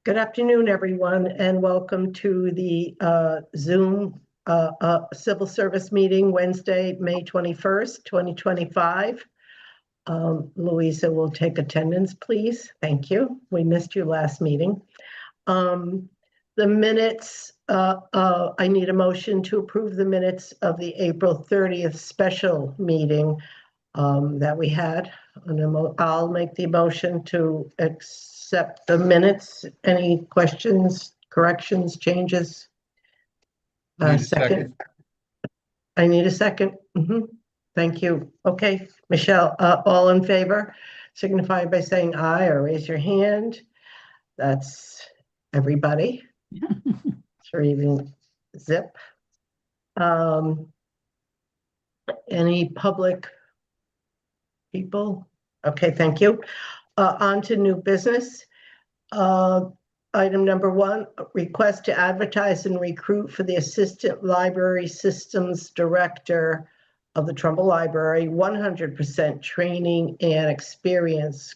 Good afternoon, everyone, and welcome to the Zoom Civil Service Meeting, Wednesday, May 21st, 2025. Louisa will take attendance, please. Thank you. We missed you last meeting. The minutes, I need a motion to approve the minutes of the April 30th special meeting that we had. I'll make the motion to accept the minutes. Any questions, corrections, changes? Need a Second. I need a second. Thank you. Okay, Michelle, all in favor, signify by saying aye or raise your hand. That's everybody. Or even Zip. Any public people? Okay, thank you. On to new business. Item number 1, request to advertise and recruit for the Assistant Library Systems Director of the Trumbull Library, 100% training and experience.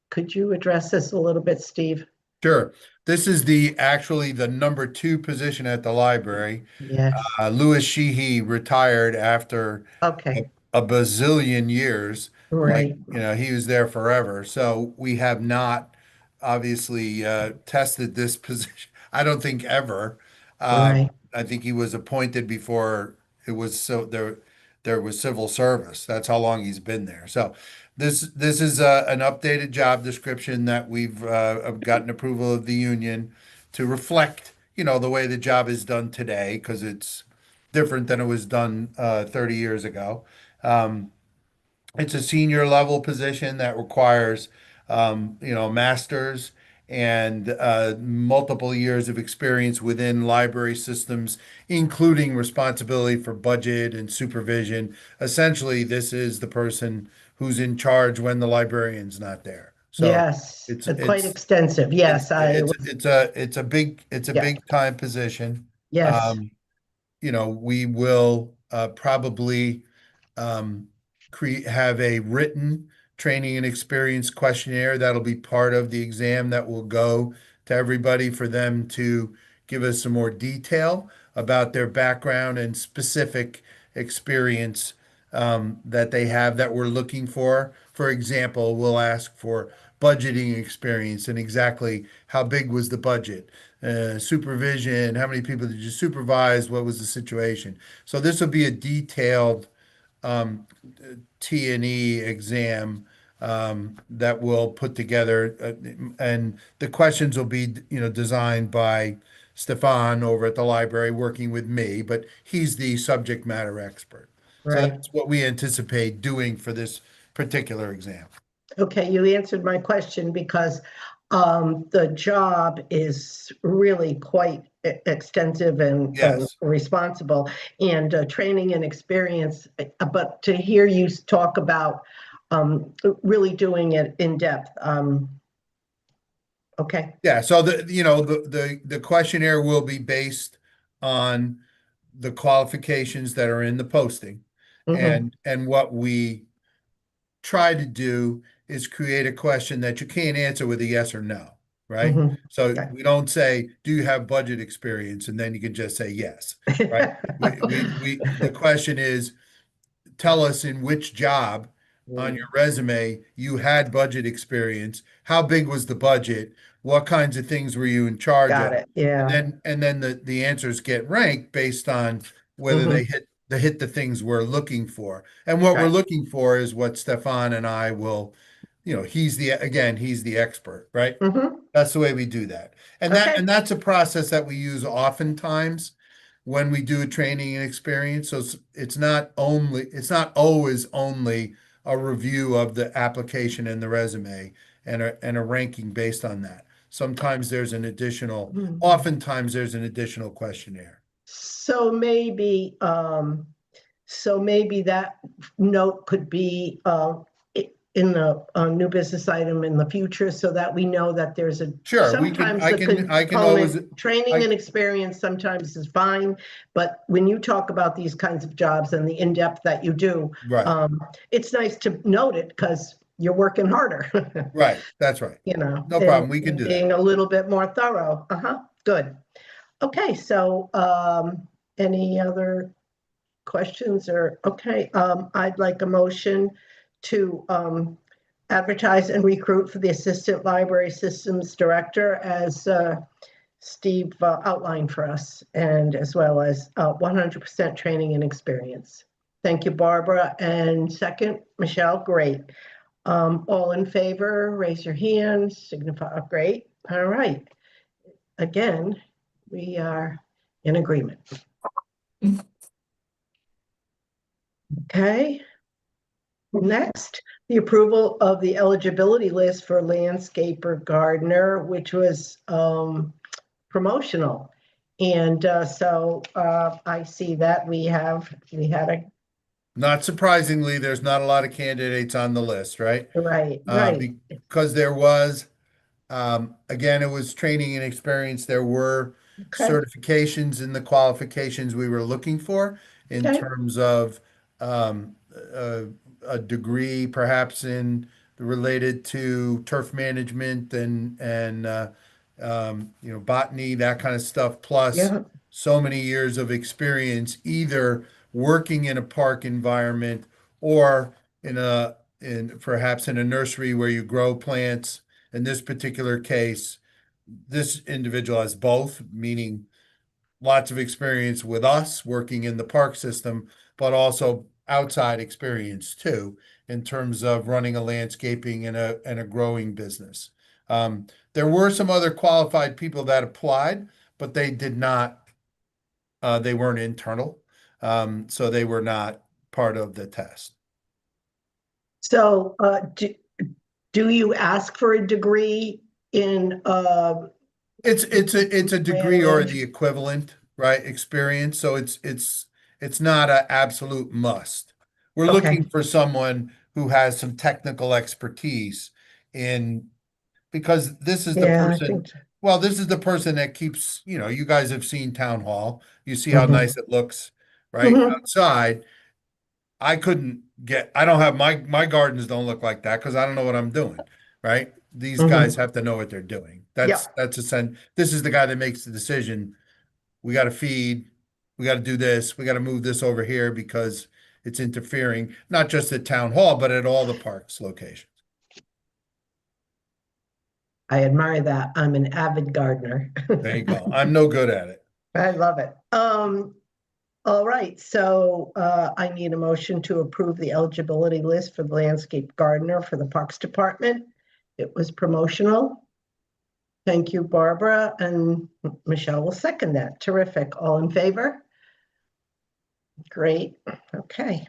Could you address this a little bit, Steve? Sure. This is actually the number 2 position at the library. Yes. Louis Sheehy retired after Okay. a bazillion years. Right. Like, he was there forever. So we have not obviously tested this position. I don't think ever. Right. I think he was appointed before it was there was civil service. That's how long he's been there. So this is an updated job description that we've gotten approval of the union to reflect, the way the job is done today, because it's different than it was done 30 years ago. It's a senior level position that requires, masters and multiple years of experience within library systems, including responsibility for budget and supervision. Essentially, this is the person who's in charge when the librarian's not there. So yes, it's quite extensive. Yes, it's a big time position. Yes. We will probably have a written training and experience questionnaire that'll be part of the exam that will go to everybody for them to give us some more detail about their background and specific experience that they have that we're looking for. For example, we'll ask for budgeting experience and exactly how big was the budget, supervision, how many people did you supervise, what was the situation. So this will be a detailed T&E exam that we'll put together, and the questions will be, designed by Stefan over at the library working with me, but he's the subject matter expert. So Right. that's what we anticipate doing for this particular exam. Okay, you answered my question because the job is really quite extensive and Yes. responsible, and training and experience. But to hear you talk about really doing it in depth. Okay. Yeah. So the questionnaire will be based on the qualifications that are in the posting, and what we try to do is create a question that you can't answer with a yes or no, right? So Okay. we don't say, do you have budget experience? And then you can just say yes, right? The question is, tell us in which job on your resume you had budget experience. How big was the budget? What kinds of things were you in charge Got of? it. Yeah. And then the answers get ranked based on whether they hit the things we're looking for. And what we're looking for is what Stefan and I will, he's the expert, right? That's the way we do that. And that's a process that we use oftentimes when we do a training and experience. So it's not always only a review of the application and the resume and a ranking based on that. Oftentimes there's an additional questionnaire. So maybe that note could be in the new business item in the future, so that we know that there's a sure. I can always training and experience sometimes is fine, but when you talk about these kinds of jobs and the in-depth that you do, right. It's nice to note it because you're working harder. Right, that's right. You know, No and problem. We can do that. being a little bit more thorough. Good. Okay, so any other questions or, okay, I'd like a motion to advertise and recruit for the Assistant Library Systems Director as Steve outlined for us, and as well as 100% training and experience. Thank you, Barbara. And second, Michelle, great. All in favor, raise your hand, signify, great. All right. Again, we are in agreement. Okay. Next, the approval of the eligibility list for landscaper gardener, which was promotional. And so I see that we had a, Not surprisingly, there's not a lot of candidates on the list, right? right. Because there was, again, it was training and experience. There were Okay, certifications in the qualifications we were looking for in okay, terms of um, a, a degree, perhaps in related to turf management and botany, that kind of stuff, plus yeah, so many years of experience either working in a park environment or in perhaps in a nursery where you grow plants. In this particular case, this individual has both, meaning lots of experience with us working in the park system, but also outside experience too, in terms of running a landscaping and a growing business. There were some other qualified people that applied, but they did not, they weren't internal. So they were not part of the test. so do you ask for a degree in It's a land degree or the management? equivalent, right? Experience. So it's not an absolute must. We're Okay, looking for someone who has some technical expertise in because this is the yeah, I person, think so. well, this is the person that keeps, you guys have seen town hall. You see how Mhm. nice it looks, right? Mhm. Outside. I don't have my gardens don't look like that because I don't know what I'm doing, right? These guys Mhm. have to know what they're doing. Yeah, That's a sense. This is the guy that makes the decision. We got to feed, we got to do this, we got to move this over here because it's interfering, not just at town hall, but at all the parks locations. I admire that. I'm an avid gardener. There you go. I'm no good at it. I love it. All right, so I need a motion to approve the eligibility list for the landscape gardener for the Parks Department. It was promotional. Thank you, Barbara, and Michelle will second that. Terrific. All in favor? Great. Okay.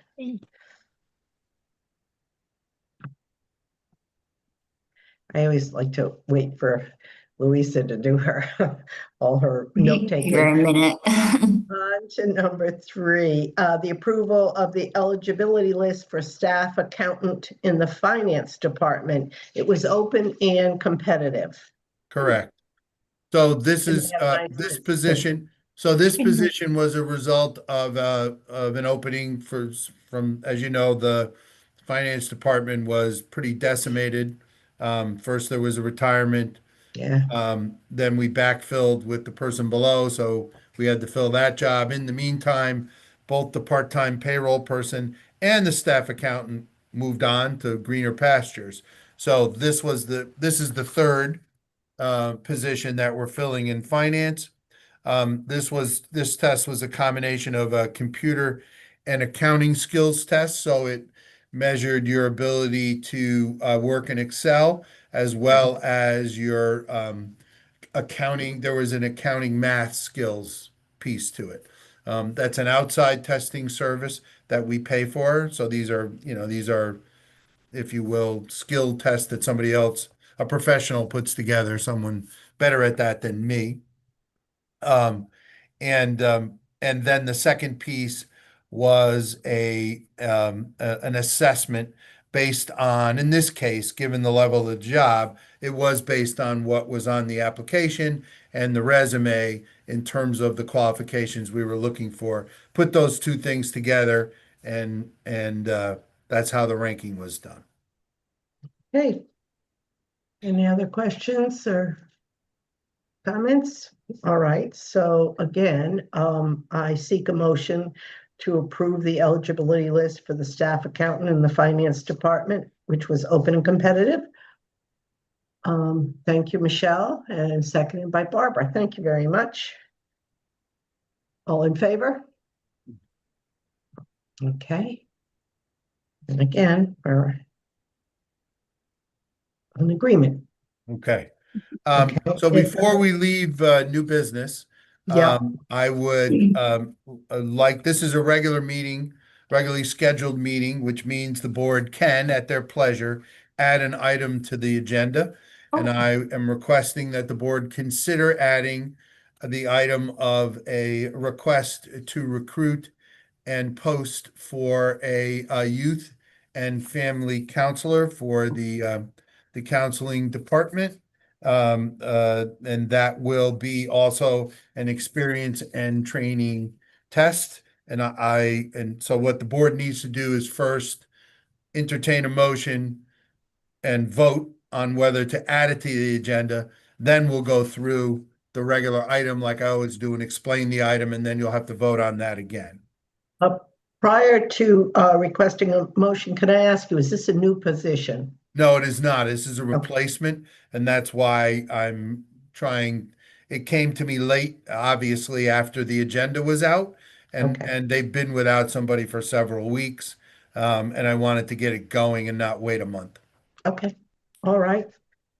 I always like to wait for Louisa to do her all her note Here taking. a minute. On to number 3, the approval of the eligibility list for staff accountant in the finance department. It was open and competitive. Correct. So this And they is had a nice this list too. position. So this position was a result of an opening from, as you know, the finance department was pretty decimated. First there was a retirement, Yeah, then we backfilled with the person below, so we had to fill that job. In the meantime, both the part-time payroll person and the staff accountant moved on to greener pastures. So this is the third position that we're filling in finance. This test was a combination of a computer and accounting skills test. So it measured your ability to work in Excel as well as your accounting. There was an accounting math skills piece to it. That's an outside testing service that we pay for. So these are, if you will, skill tests that somebody else, a professional puts together, someone better at that than me. Um, and then the second piece was an assessment based on, in this case, given the level of the job, it was based on what was on the application and the resume in terms of the qualifications we were looking for. Put those two things together, and that's how the ranking was done. Okay. Any other questions or comments? All right, so again, I seek a motion to approve the eligibility list for the staff accountant in the finance department, which was open and competitive. Thank you, Michelle, and seconded by Barbara. Thank you very much. All in favor? Okay. And again, we're in agreement. Okay. Okay. So before we leave new business, Yeah, I would like, this is a regular meeting, regularly scheduled meeting, which means the board can, at their pleasure, add an item to the agenda. And Oh. I am requesting that the board consider adding the item of a request to recruit and post for a youth and family counselor for the counseling department. And that will be also an experience and training test. And so what the board needs to do is first entertain a motion and vote on whether to add it to the agenda. Then we'll go through the regular item like I always do and explain the item, and then you'll have to vote on that again. uh, prior to requesting a motion, can I ask you, is this a new position? No, it is not. This is a Okay. replacement, and that's why I'm trying. It came to me late, obviously, after the agenda was out, and Okay. and they've been without somebody for several weeks. And I wanted to get it going and not wait a month. Okay, all right.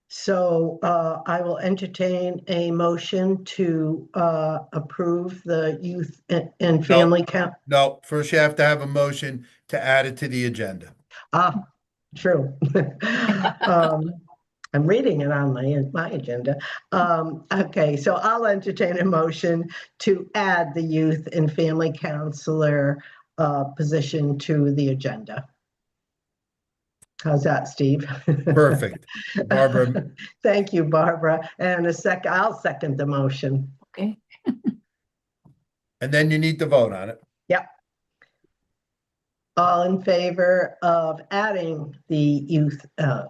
So I will entertain a motion to approve the youth and No, family count. no, first you have to have a motion to add it to the agenda. Ah, true. Um, I'm reading it on my agenda. Okay, so I'll entertain a motion to add the youth and family counselor position to the agenda. How's that, Steve? Perfect. Barbara, Thank you, Barbara. And I'll second the motion. Okay, and then you need to vote on it. Yep. All in favor of adding the youth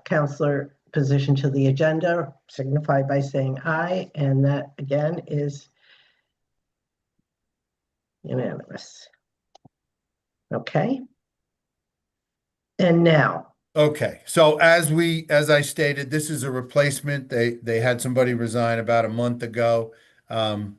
counselor position to the agenda, signify by saying aye, and that again is unanimous. Okay. And now, Okay, so as I stated, this is a replacement. They had somebody resign about a month ago. And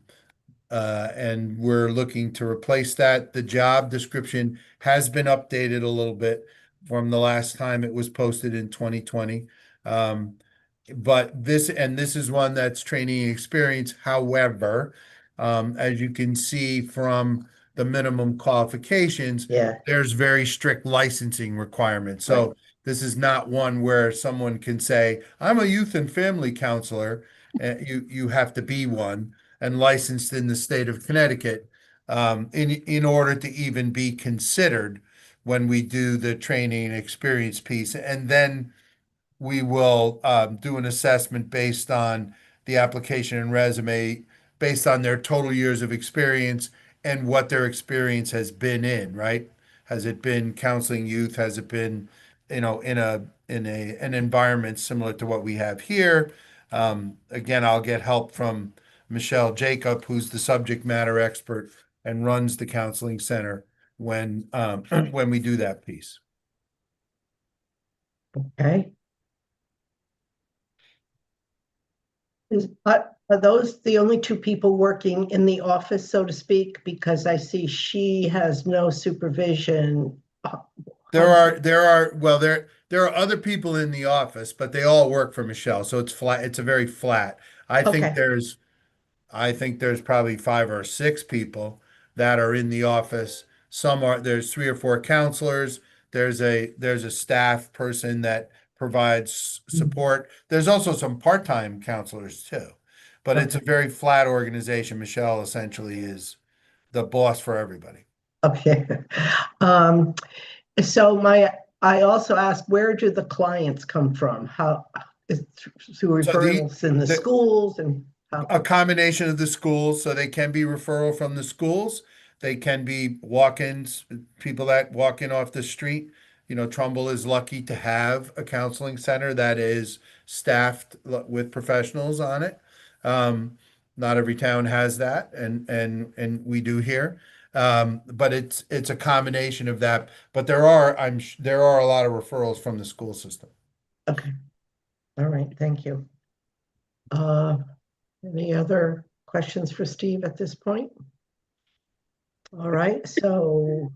we're looking to replace that. The job description has been updated a little bit from the last time it was posted in 2020. But this is one that's training experience. However, as you can see from the minimum qualifications, yeah, there's very strict licensing requirements. So this is not one where someone can say, I'm a youth and family counselor. You have to be one and licensed in the state of Connecticut in order to even be considered when we do the training and experience piece. And then we will do an assessment based on the application and resume, based on their total years of experience and what their experience has been in, right? Has it been counseling youth? Has it been, in an environment similar to what we have here? Again, I'll get help from Michelle Jacob, who's the subject matter expert and runs the counseling center when when we do that piece. okay. Are those the only two people working in the office, so to speak? Because I see she has no supervision. There are other people in the office, but they all work for Michelle, so it's flat. It's a very flat. Okay. I think there's probably 5 or 6 people that are in the office. There's 3 or 4 counselors. There's a staff person that provides support. There's also some part-time counselors too. But it's a very flat organization. Michelle essentially is the boss for everybody. Okay. So I also asked, where do the clients come from? How is through So referrals in the the schools and how? a combination of the schools, so they can be referral from the schools. They can be walk-ins, people that walk in off the street. Trumbull is lucky to have a counseling center that is staffed with professionals on it. Not every town has that, and we do here. But it's a combination of that. But there are a lot of referrals from the school system. Okay. All right, thank you. Any other questions for Steve at this point? All right, so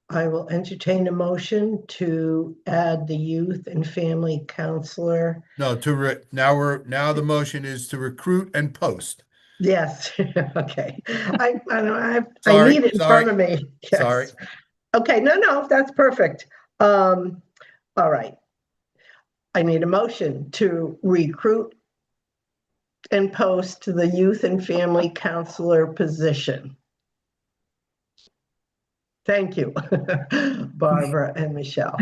I will entertain a motion to add the youth and family counselor. No, now the motion is to recruit and post. Yes, okay. I Sorry, need it in sorry, front of me. Yes. Sorry. Okay, no, that's perfect. All right. I need a motion to recruit and post to the youth and family counselor position. Thank you, Barbara and Michelle.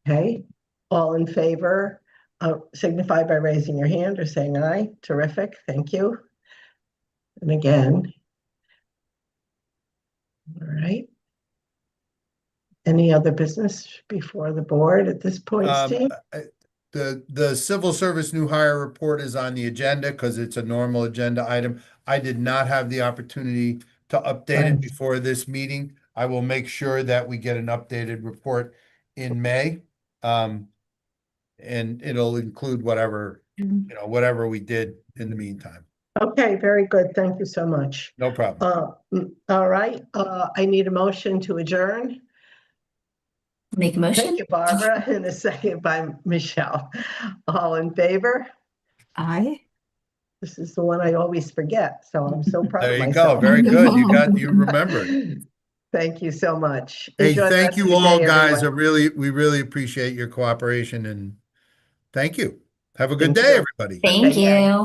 Okay, all in favor, signify by raising your hand or saying aye. Terrific, thank you. And again. All right. Any other business before the board at this point, Steve? The civil service new hire report is on the agenda because it's a normal agenda item. I did not have the opportunity to update it Right. before this meeting. I will make sure that we get an updated report in May. And it'll include whatever we did in the meantime. Okay, very good. Thank you so much. No problem. All right, I need a motion to adjourn. Make a motion. Thank you, Barbara, and a second by Michelle. All in favor? Aye. This is the one I always forget, so I'm so proud There of you myself. go. Very good. You remembered. Thank you so much. Hey, Enjoy the thank rest of you your all, day, guys. everyone. We really appreciate your cooperation, and thank you. Have a good Thank day, you. everybody. Thank Okay. you.